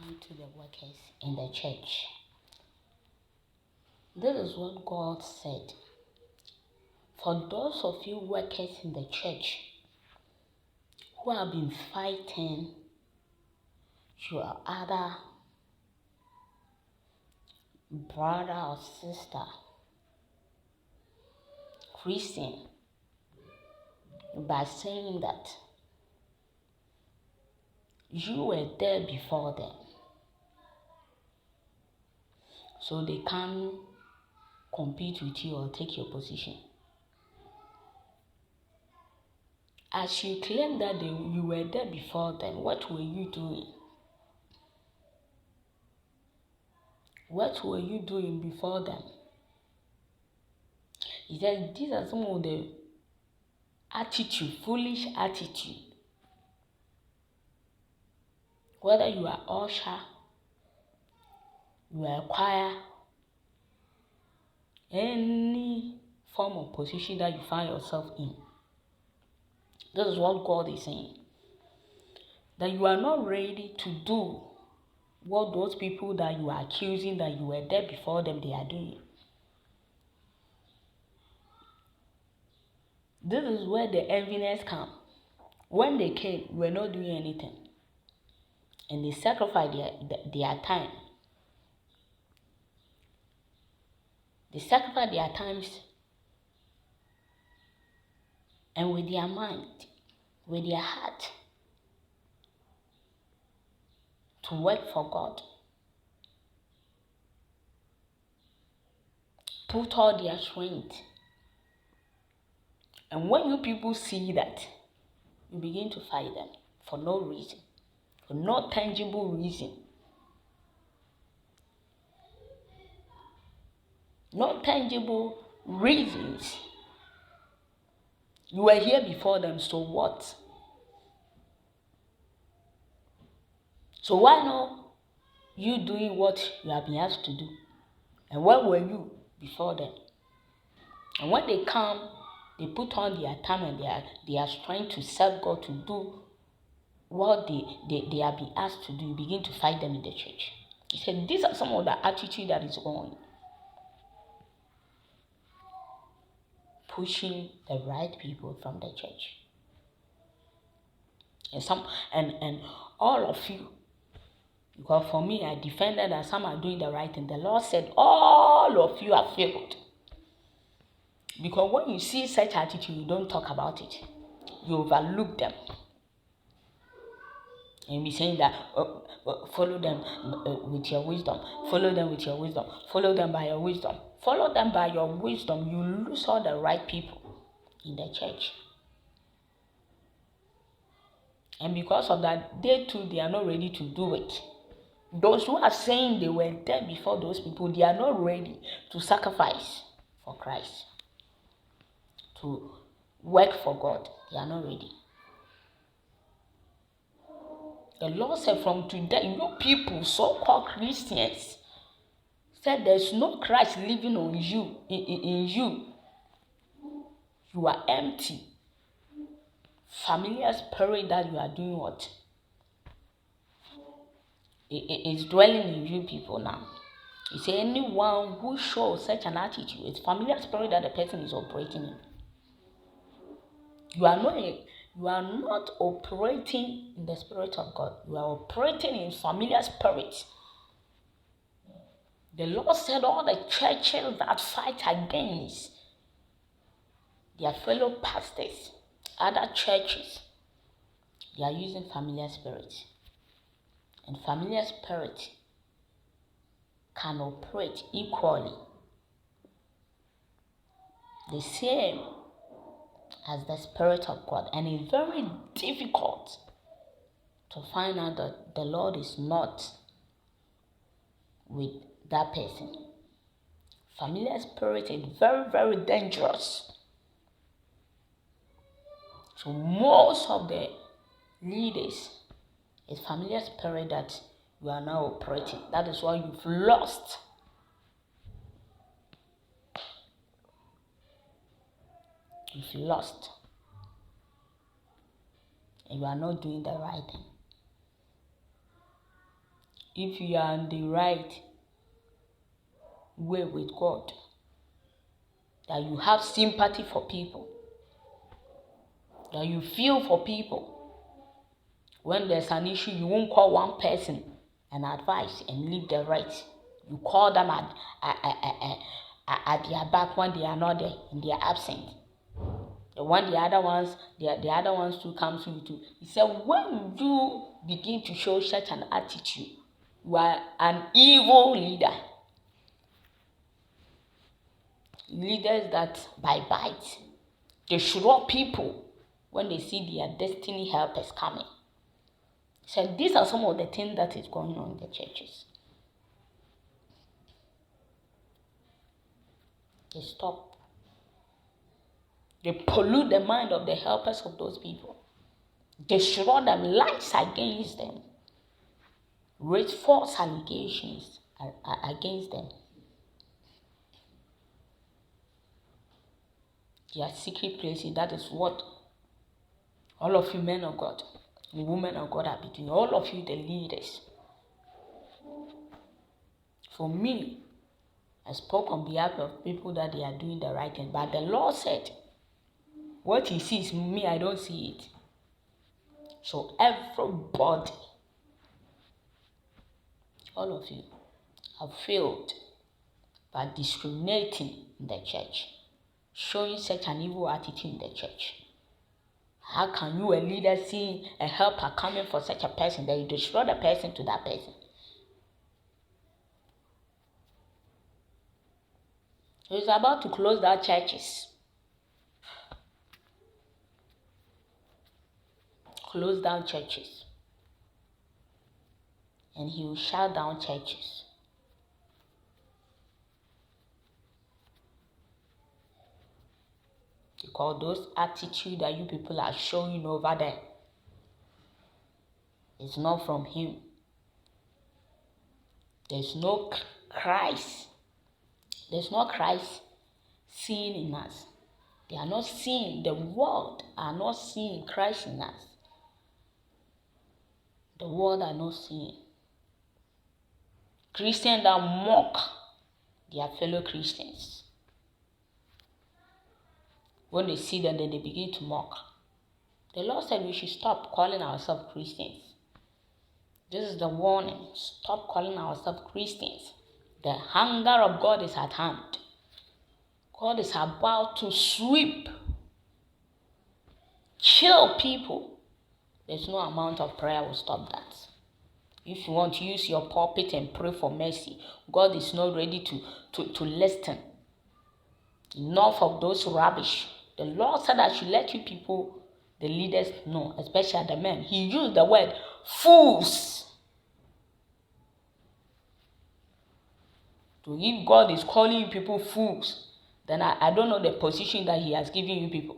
come to the workers in the church. This is what God said. For those of you workers in the church who have been fighting your other brother or sister, Christian, by saying that you were there before them, so they can't compete with you or take your position. As you claim that you were there before them, what were you doing? What were you doing before them? He said these are some of the foolish attitude. Whether you are usher, you are a choir, any form of position that you find yourself in. This is what God is saying. That you are not ready to do what those people that you are accusing that you were there before them, they are doing. This is where the enviness come. When they came, we were not doing anything. And they sacrificed their time. They sacrificed their times and with their mind, with their heart, to work for God. Put all their strength. And when you people see that, you begin to fight them for no reason, for no tangible reason. No tangible reasons. You were here before them, so what? So why not you doing what you have been asked to do? And where were you before them? And when they come, they put on their time and they are trying to serve God, to do what they have been asked to do. You begin to fight them in the church. He said these are some of the attitude that is going. Pushing the right people from the church. And all of you, because for me, I defended that some are doing the right thing. The Lord said all of you have failed. Because when you see such attitude, you don't talk about it. You overlook them. And be saying that follow them with your wisdom. Follow them with your wisdom. Follow them by your wisdom. Follow them by your wisdom. You lose all the right people in the church. And because of that, they too, they are not ready to do it. Those who are saying they were there before those people, they are not ready to sacrifice for Christ, to work for God. They are not ready. The Lord said from today, you people, so-called Christians, said there's no Christ living on you, in you. You are empty. Familiar spirit that you are doing what? It's dwelling in you people now. You say anyone who shows such an attitude, it's familiar spirit that the person is operating in. You are not operating in the spirit of God. You are operating in familiar spirits. The Lord said all the churches that fight against their fellow pastors, other churches, they are using familiar spirits. And familiar spirit can operate equally the same as the Spirit of God. And it's very difficult to find out that the Lord is not with that person. Familiar spirit is very, very dangerous. So most of the leaders, it's familiar spirit that you are now operating. That is why you've lost. You've lost. And you are not doing the right thing. if you are in the right way with God, that you have sympathy for people, that you feel for people. When there's an issue, you won't call one person and advise and leave the rest. You call them at their back when they are not there and they are absent. When the other ones too come to you too. He said, when you begin to show such an attitude, you are an evil leader. Leaders that bite. They shrug people when they see their destiny helpers coming. So these are some of the things that is going on in the churches. They stop. They pollute the mind of the helpers of those people. They throw them lies against them. Raise false allegations against them. Their secret places, that is what all of you men of God, women of God are doing. All of you the leaders. For me, I spoke on behalf of people that they are doing the right thing. But the Lord said, what he sees, me, I don't see it. So everybody, all of you, have failed by discriminating in the church, showing such an evil attitude in the church. How can you, a leader, see a helper coming for such a person that you destroy the person to that person? He's about to close down churches. Close down churches. And he will shut down churches. Because those attitude that you people are showing over there is not from him. There's no Christ. There's no Christ seen in us. They are not seeing, the world are not seeing Christ in us. The world are not seeing. Christians that mock their fellow Christians. When they see them, then they begin to mock. The Lord said we should stop calling ourselves Christians. This is the warning. Stop calling ourselves Christians. The hunger of God is at hand. God is about to sweep, kill people. There's no amount of prayer will stop that. If you want to use your pulpit and pray for mercy, God is not ready to listen. Enough of those rubbish. The Lord said I should let you people, the leaders, know, especially the men. He used the word fools. So if God is calling you people fools, then I don't know the position that he has given you people.